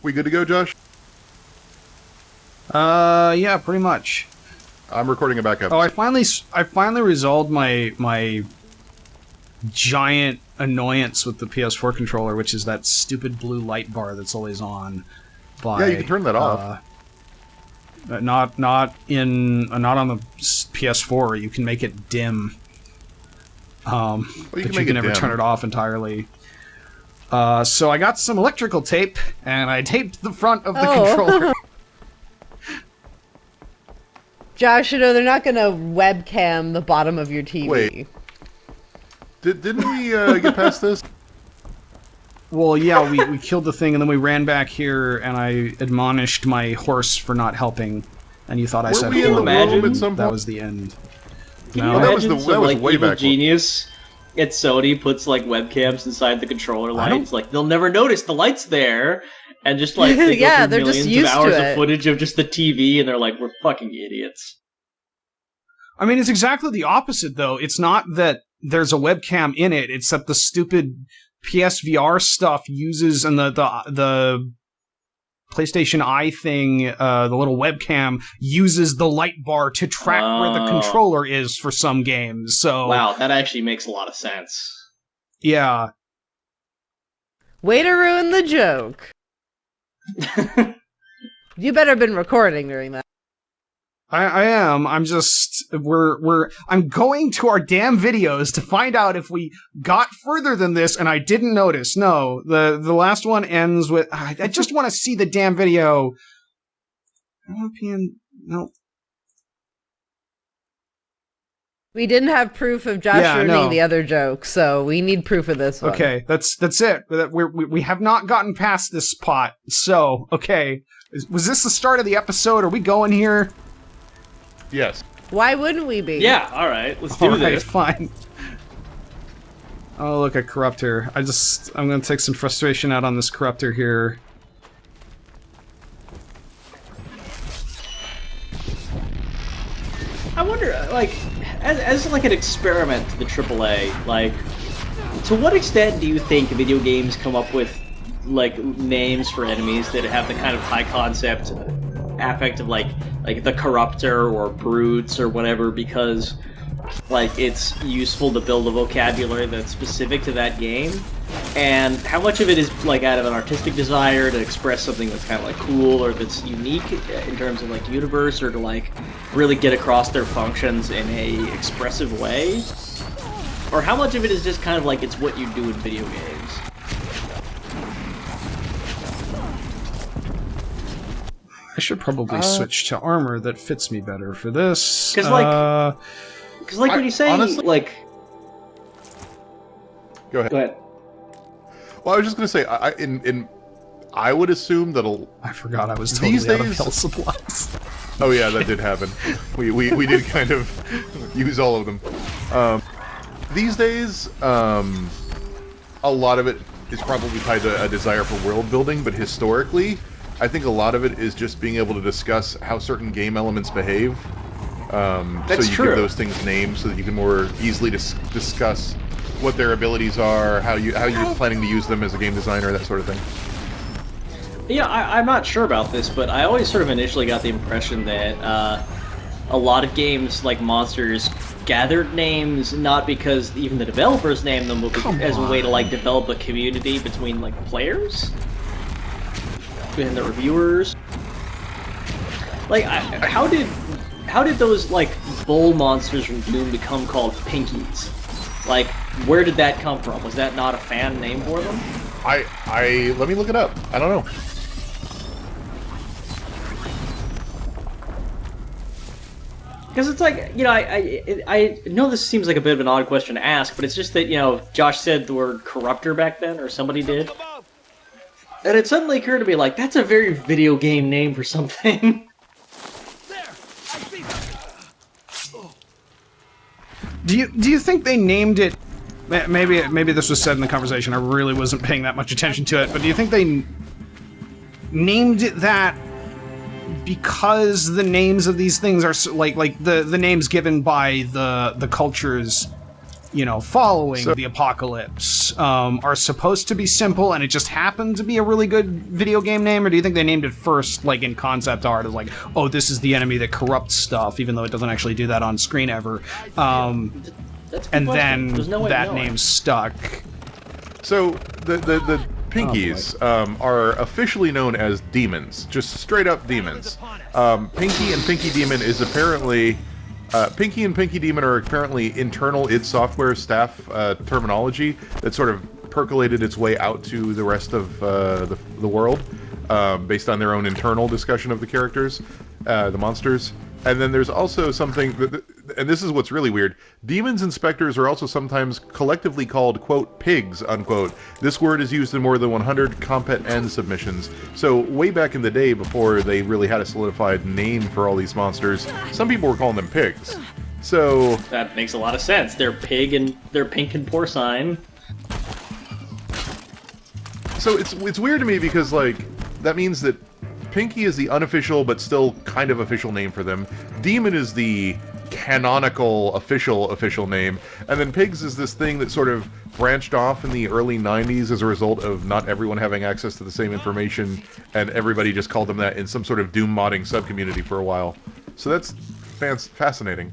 We good to go, Josh? Yeah, pretty much. I'm recording a backup. Oh, I finally resolved my giant annoyance with the PS4 controller, which is that stupid blue light bar that's always on. Yeah, you can turn that off. Not on the PS4. You can make it dim. But you can never turn it off entirely. So I got some electrical tape, and I taped the front of the controller. Josh, you know, they're not going to webcam the bottom of your TV. Wait. Didn't we get past this? Well, yeah, we killed the thing, and then we ran back here, and I admonished my horse for not helping, and you thought I said, we in the room at some point? That was the end. Can you imagine that was way evil back genius at Sony puts, like, webcams inside the controller lights? Like, they'll never notice the light's there, and just, like, they go through they're millions just used of hours to it. of footage of just the TV, and they're like, we're fucking idiots. I mean, it's exactly the opposite, though. It's not that there's a webcam in it, it's that the stupid PSVR stuff uses, and the PlayStation Eye thing, the little webcam, uses the light bar to track where the controller is for some games, so... Wow, that actually makes a lot of sense. Yeah. Way to ruin the joke. You better have been recording during that. I am. I'm just... I'm going to our damn videos to find out if we got further than this, and I didn't notice. No, the last one ends with... I just want to see the damn video. European... No. We didn't have proof of Josh ruining the other joke, so we need proof of this one. Okay, that's it. We have not gotten past this spot. So, okay. Was this the start of the episode? Are we going here? Yes. Why wouldn't we be? Yeah, alright, let's do this. Fine. Oh, look, a corruptor. I'm gonna take some frustration out on this corruptor here. I wonder, like, as like an experiment to the AAA, like, to what extent do you think video games come up with, like, names for enemies that have the kind of high concept affect of, like the Corruptor or Brutes or whatever, because, like, it's useful to build a vocabulary that's specific to that game? And how much of it is, like, out of an artistic desire to express something that's kind of, like, cool or that's unique in terms of, like, universe, or to, like, really get across their functions in a expressive way? Or how much of it is just kind of like it's what you do in video games? I should probably switch to armor that fits me better for this. Because, like, when you say, honestly, like... Go ahead. Go ahead. Well, I was just going to say, I would assume that I forgot I was totally out of health supplies. Oh yeah, that did happen. We did kind of use all of them. These days, a lot of it is probably tied to a desire for world building, but historically, I think a lot of it is just being able to discuss how certain game elements behave. That's so you true. give those things names so that you can more easily discuss what their abilities are, how you're planning to use them as a game designer, that sort of thing. Yeah, I'm not sure about this, but I always sort of initially got the impression that a lot of games like Monsters gathered names not because even the developers named them, but as a way to, like, develop a community between, like, players and the reviewers. Like, how did those, like, bull monsters from Doom become called Pinkies? Like, where did that come from? Was that not a fan name for them? Let me look it up. I don't know. Because it's like, you know, I know this seems like a bit of an odd question to ask, but it's just that, you know, Josh said the word Corruptor back then, or somebody did. And it suddenly occurred to me, like, that's a very video game name for something. Do you think they named it... Maybe this was said in the conversation, I really wasn't paying that much attention to it, but do you think they named it that because the names of these things are like the names given by the cultures following the apocalypse, are supposed to be simple, and it just happened to be a really good video game name? Or do you think they named it first, like in concept art, as like, oh, this is the enemy that corrupts stuff, even though it doesn't actually do that on screen ever? And then that name stuck. So the Pinkies are officially known as demons, just straight up demons. Pinky and Pinky Demon is apparently Pinky and Pinky Demon are apparently internal id Software staff terminology that sort of percolated its way out to the rest of the world based on their own internal discussion of the characters, the monsters. And then there's also something, and this is what's really weird, demons and specters are also sometimes collectively called, quote, pigs, unquote. This word is used in more than 100 Compet N submissions. So way back in the day, before they really had a solidified name for all these monsters, some people were calling them pigs. So that makes a lot of sense. They're pig and they're pink and porcine. So it's weird to me because, like, that means that Pinky is the unofficial but still kind of official name for them. Demon is the canonical official name, and then Pigs is this thing that sort of branched off in the early 90s as a result of not everyone having access to the same information, and everybody just called them that in some sort of Doom modding subcommunity for a while. So that's fascinating.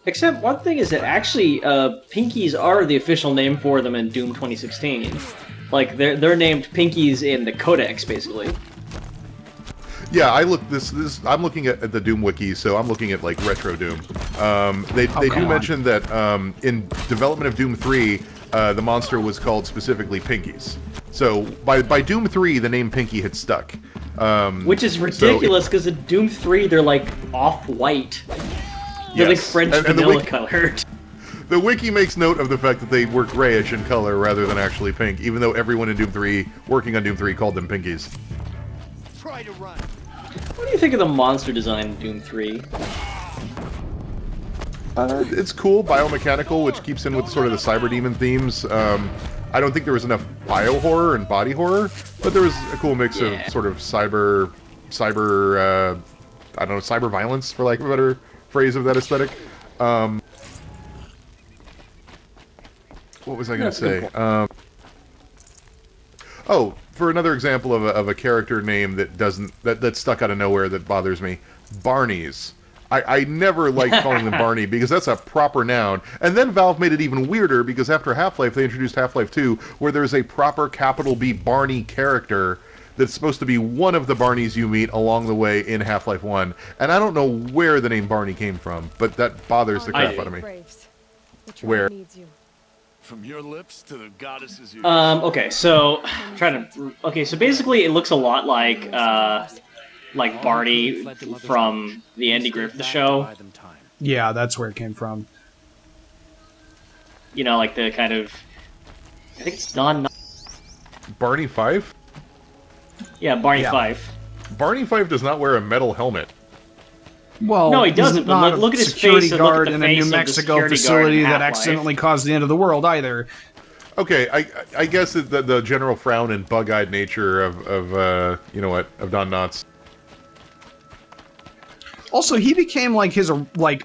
Except one thing is that actually Pinkies are the official name for them in Doom 2016. Like they're named Pinkies in the Codex, basically. Yeah, I'm looking at the Doom wiki, so I'm looking at, like, Retro Doom. They do mention that in development of Doom 3, the monster was called specifically Pinkies. So by Doom 3, the name Pinky had stuck. Which is ridiculous, because in Doom 3, they're, like, off-white. They're, like, French vanilla colored. The wiki makes note of the fact that they were grayish in color rather than actually pink, even though everyone in Doom 3, working on Doom 3, called them Pinkies. Try to run. What do you think of the monster design in Doom 3? It's cool, biomechanical, which keeps in with sort of the cyber demon themes. I don't think there was enough bio horror and body horror, but there was a cool mix of sort of cyber, I don't know, cyber violence, for lack of a better phrase of that aesthetic. What was I going to say? Oh, for another example of a character name that's stuck out of nowhere that bothers me, Barneys. I never liked calling them Barney because that's a proper noun. And then Valve made it even weirder because after Half-Life, they introduced Half-Life 2, where there's a proper capital B Barney character that's supposed to be one of the Barneys you meet along the way in Half-Life 1. And I don't know where the name Barney came from, but that bothers the crap out of me. Where? From your lips to the goddesses. Okay, so so basically it looks a lot like Barney from the Andy Griffith show. Yeah, that's where it came from. You know, like the kind of, I think it's non. Barney Fife? Yeah, Barney Fife. Barney Fife does not wear a metal helmet. Well, no, he doesn't. But look at his face and look at the in face a New Mexico facility that accidentally caused the end of the world either. Okay, I guess that the general frown and bug-eyed nature of you know what, of Don Knotts. Also, he became like his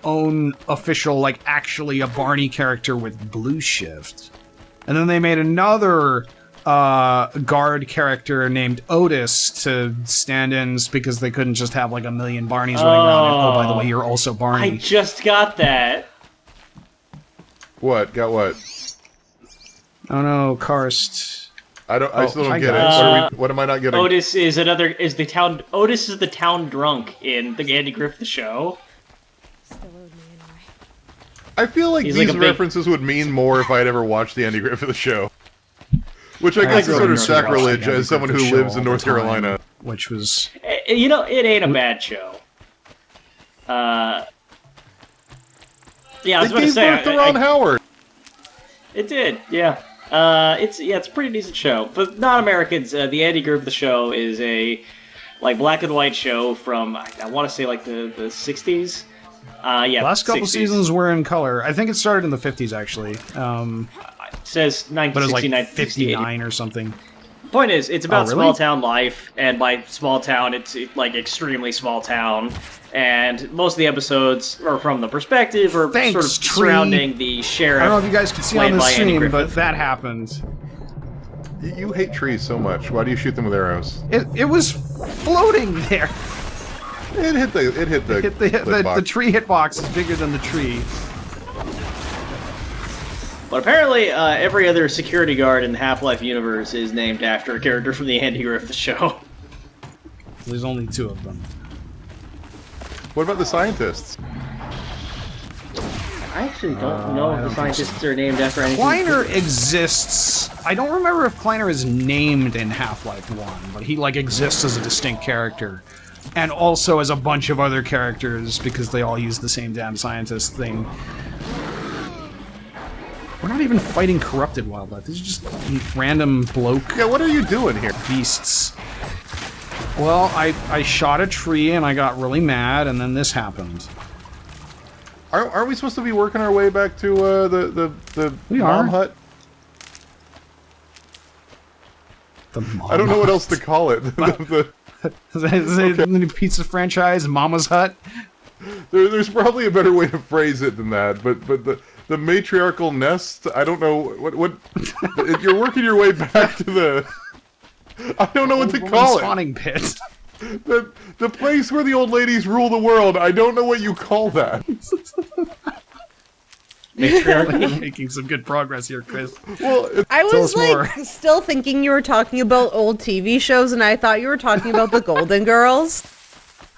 own official, like actually a Barney character with Blue Shift, and then they made another guard character named Otis to stand-ins because they couldn't just have like a million Barneys running around. And, oh, by the way, you're also Barney. I just got that. What? Got what? Oh no, Karst. I still don't get it. What am I not getting? Otis is the town drunk in the Andy Griffith show. I feel like these references would mean more if I had ever watched the Andy Griffith show. Which I guess is sort of sacrilege as someone who lives in North Carolina. Which was... You know, it ain't a bad show. Yeah, I was about to say... It gave birth to Ron Howard! It did, yeah. It's a pretty decent show. But not Americans, the Andy Griffith show is a black and white show from, I want to say like the 60s. Last couple 60s. Seasons were in color. I think it started in the 50s actually. It says 1969, but it was like 59 or something. Point is, it's about really? small town life, and by small town, it's like extremely small town. And most of the episodes are from the perspective or Thanks, sort of tree. surrounding the sheriff. I don't know if you guys can see on played the by Andy stream, but Griffith. that happened. You hate trees so much. Why do you shoot them with arrows? It was floating there. It hit the The tree hitbox is bigger than the tree. But apparently, every other security guard in the Half-Life universe is named after a character from the Andy Griffith show. There's only 2 of them. What about the scientists? I actually don't know if the scientists are named after anything. Kleiner exists. I don't remember if Kleiner is named in Half-Life 1, but he like exists as a distinct character. And also as a bunch of other characters because they all use the same damn scientist thing. We're not even fighting corrupted wildlife. These are just random bloke Yeah, what are you doing here? beasts. Well, I shot a tree and I got really mad and then this happened. Aren't we supposed to be working our way back to the We mom are. hut? The mom I don't know what else to call it. Is it the new pizza franchise, Mama's Hut? There's probably a better way to phrase it than that, but the matriarchal nest. I don't know what. If you're working your way back to the. I don't know what to call it. Spawning pit. The place where the old ladies rule the world. I don't know what you call that. Matriarchy. Making some good progress here, Chris. Well, I Tell was us more. like still thinking you were talking about old TV shows, and I thought you were talking about the Golden Girls.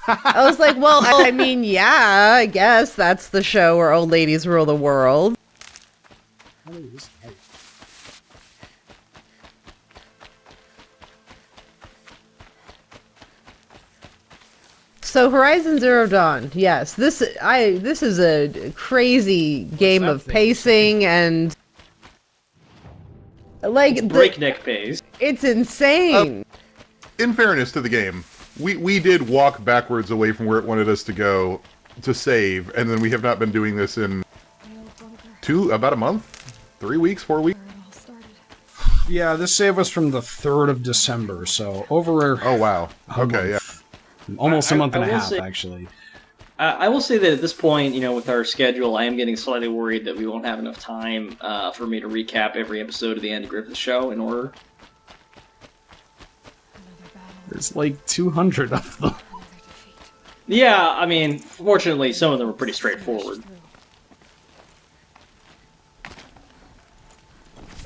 I was like, well, I mean, yeah, I guess that's the show where old ladies rule the world. So Horizon Zero Dawn, yes, this is a crazy game of pacing and like Breakneck pace. it's insane. in fairness to the game, we did walk backwards away from where it wanted us to go to save, and then we have not been doing this in about a month, 3 weeks, 4 weeks. Yeah, this save was from the 3rd of December, so over Oh wow. Okay, yeah. almost a month and I a will half, say- actually. I will say that at this point, with our schedule, I am getting slightly worried that we won't have enough time for me to recap every episode of the Andy Griffith Show in order. There's like 200 of them. Yeah, I mean, fortunately, some of them are pretty straightforward.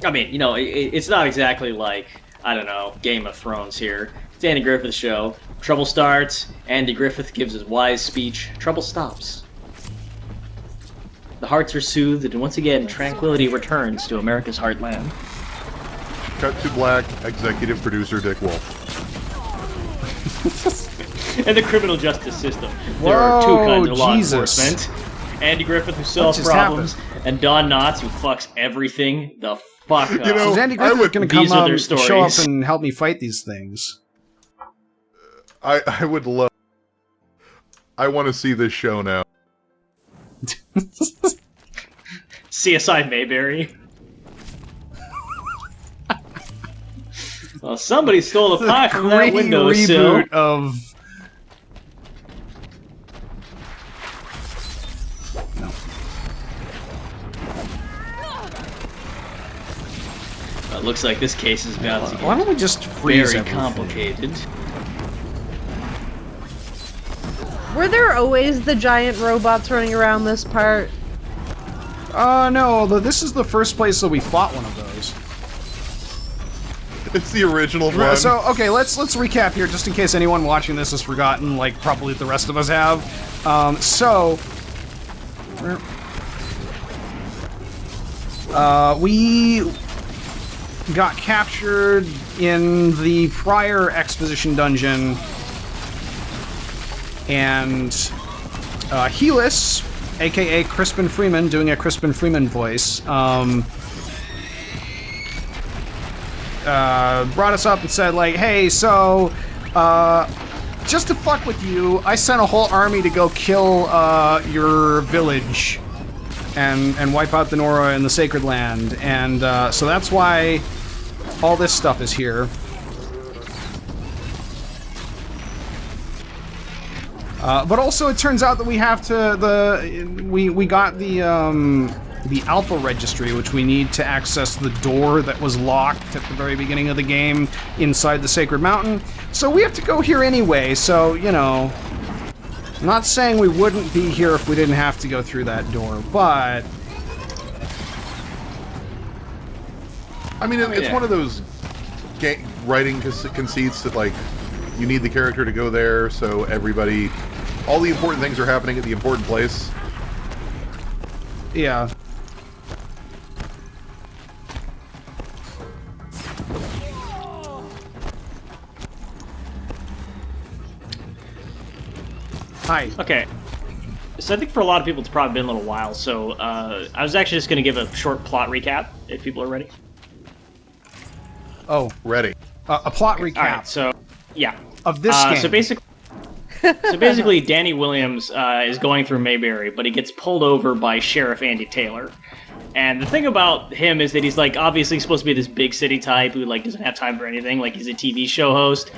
I mean, it's not exactly like, I don't know, Game of Thrones here. It's Andy Griffith's show. Trouble starts, Andy Griffith gives his wise speech, trouble stops. The hearts are soothed, and once again, tranquility returns to America's heartland. Cut to black. Executive producer Dick Wolf. And the criminal justice system. There are two Whoa, kinds of law Jesus. enforcement. Andy Griffith, who solves just problems, and Don Knotts, who fucks everything the fuck up. know, Is Andy I Griffith would- going to come these are out their and show up stories. and help me fight these things? I would love. I want to see this show now. CSI Mayberry. Well, somebody stole the pie from that Great windowsill. reboot of... It looks like this case is about to Why get don't we just freeze very everything? complicated. Were there always the giant robots running around this part? No, this is the first place that we fought one of those. It's the original one. So, okay, let's recap here, just in case anyone watching this has forgotten, like probably the rest of us have. We got captured in the prior exposition dungeon, and Helis, aka Crispin Freeman, doing a Crispin Freeman voice, brought us up and said, like, hey, so, just to fuck with you, I sent a whole army to go kill, your village and wipe out the Nora in the Sacred Land, and, so that's why all this stuff is here. But also, it turns out that we have to we got the Alpha Registry, which we need to access the door that was locked at the very beginning of the game inside the Sacred Mountain. So we have to go here anyway. So you know, I'm not saying we wouldn't be here if we didn't have to go through that door, but I mean, it's one of those writing conceits that, like, you need the character to go there, so everybody, all the important things are happening at the important place. yeah. Hi. Okay. So I think for a lot of people it's probably been a little while, so I was actually just going to give a short plot recap, if people are ready. Oh, Ready. a plot recap Alright, so, yeah. of this game. So basically, Danny Williams is going through Mayberry, but he gets pulled over by Sheriff Andy Taylor. And the thing about him is that he's, like, obviously supposed to be this big city type who, like, doesn't have time for anything. Like, he's a TV show host.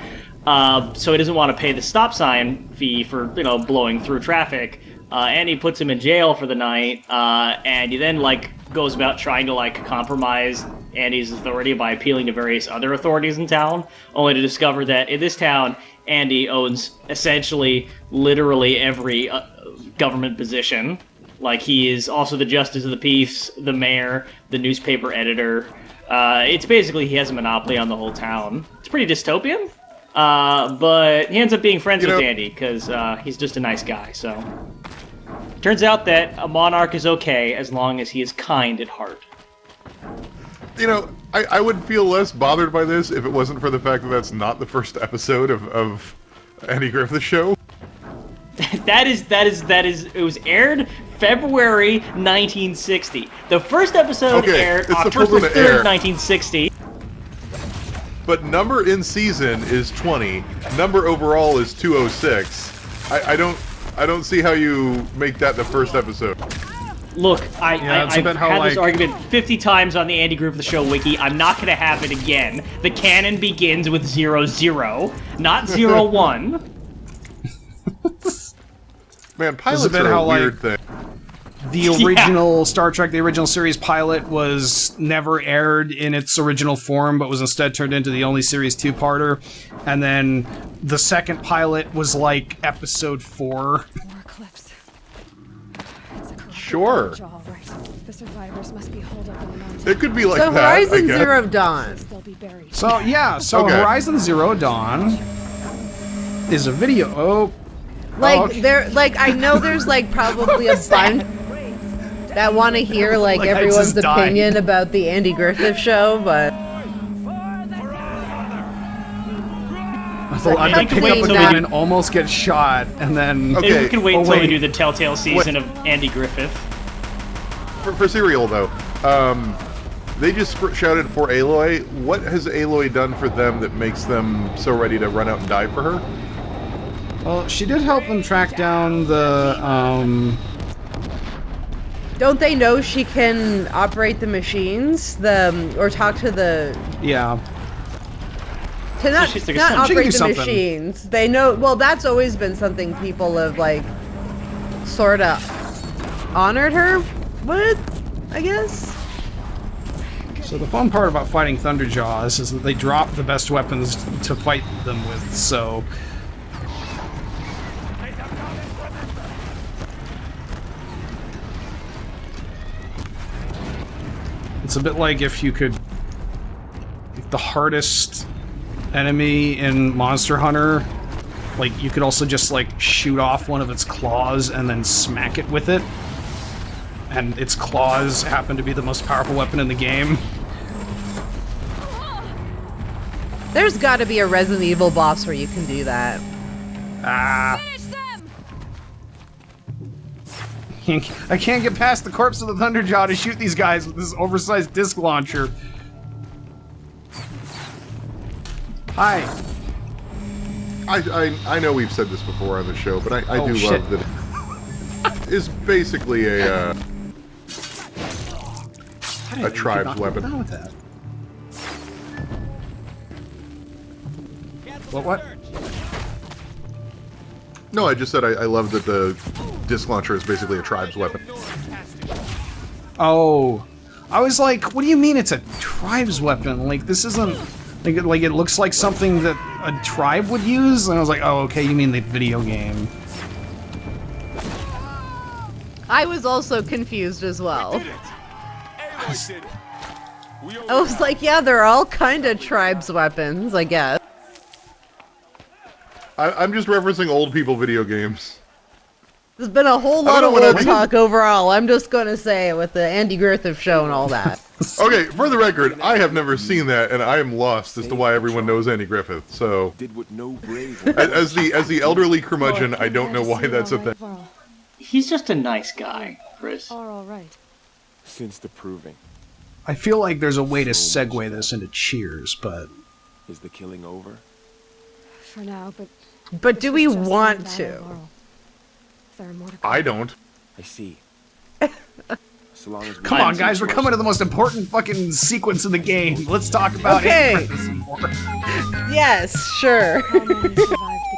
So he doesn't want to pay the stop sign fee for, you know, blowing through traffic. And he puts him in jail for the night. And he then, like, goes about trying to, like, compromise Andy's authority by appealing to various other authorities in town, only to discover that in this town, Andy owns essentially literally every government position. Like, he is also the justice of the peace, the mayor, the newspaper editor. It's basically he has a monopoly on the whole town. It's pretty dystopian, but he ends up being friends with Andy because he's just a nice guy. So turns out that a monarch is okay as long as he is kind at heart. You know, I would feel less bothered by this if it wasn't for the fact that that's not the first episode of Andy Griffith's show. That is. It was aired February 1960. The first episode aired it's the October first one to 3rd, air. 1960. But number in season is 20. Number overall is 206. I don't see how you make that the first episode. Look, I've had this like, argument 50 times on the Andy Griffith Show wiki. I'm not going to have it again. The canon begins with 00, not 01. Man, pilots a bit are how, a like, weird thing. The original Star Trek, the original series pilot, was never aired in its original form, but was instead turned into the only series two-parter. And then the second pilot was like episode 4. More clips. Sure. All right. The survivors must be holed up in the mountain. It could be like So that. I Horizon guess. Zero Dawn. They'll be buried. So yeah, Okay. Horizon Zero Dawn is a video. Like I know there's like probably a bunch that want to hear like Like, I everyone's just died. opinion about the Andy Griffith Show, but So I'm I gonna can pick wait up a till gun we- and almost get shot, and then Okay. Maybe we can wait Oh, until we wait. do the Telltale season of Andy Griffith. For Serial, though, they just shouted for Aloy. What has Aloy done for them that makes them so ready to run out and die for her? well, she did help them track down the don't they know she can operate the machines? Or talk to the yeah. to not, she's like a not son. She can operate do the something. machines. They know. Well, that's always been something people have like sort of honored her with, I guess. So the fun part about fighting Thunderjaws is that they drop the best weapons to fight them with. So it's a bit like if the hardest enemy in Monster Hunter, like you could also just like shoot off one of its claws and then smack it with it. And its claws happen to be the most powerful weapon in the game. There's got to be a Resident Evil boss where you can do that. Ah. I can't get past the corpse of the Thunderjaw to shoot these guys with this oversized disc launcher. Hi. I know we've said this before on the show, but I Oh, do shit. love that it is basically a tribe's weapon. Down with that. What? No, I just said I love that the disc launcher is basically a tribe's weapon. Oh, I was like, what do you mean it's a tribe's weapon? Like, this isn't like it looks like something that a tribe would use, and I was like, oh, okay, you mean the video game? I was also confused as well. Did it. Aloy did it. We I was like, yeah, they're all kind of tribes weapons, I guess. I'm just referencing old people video games. There's been a whole I lot don't of know, old we talk overall. I'm just gonna say with the Andy Griffith show and all that. Okay, for the record, I have never seen that, and I am lost as to why everyone knows Andy Griffith. So, Did what no brave as the elderly curmudgeon, I don't know why that's a thing. Varl. He's just a nice guy, Chris. Are all right. since the proving. I feel like there's a way to segue this into Cheers, but Is the killing over? For now, but But do this we was just want another to? battle, Varl. There are more to come. I don't. I see. So long as we come on, guys, we're coming to the most important fucking sequence in the game. Let's talk about Okay. it. Yes, sure. How many survived the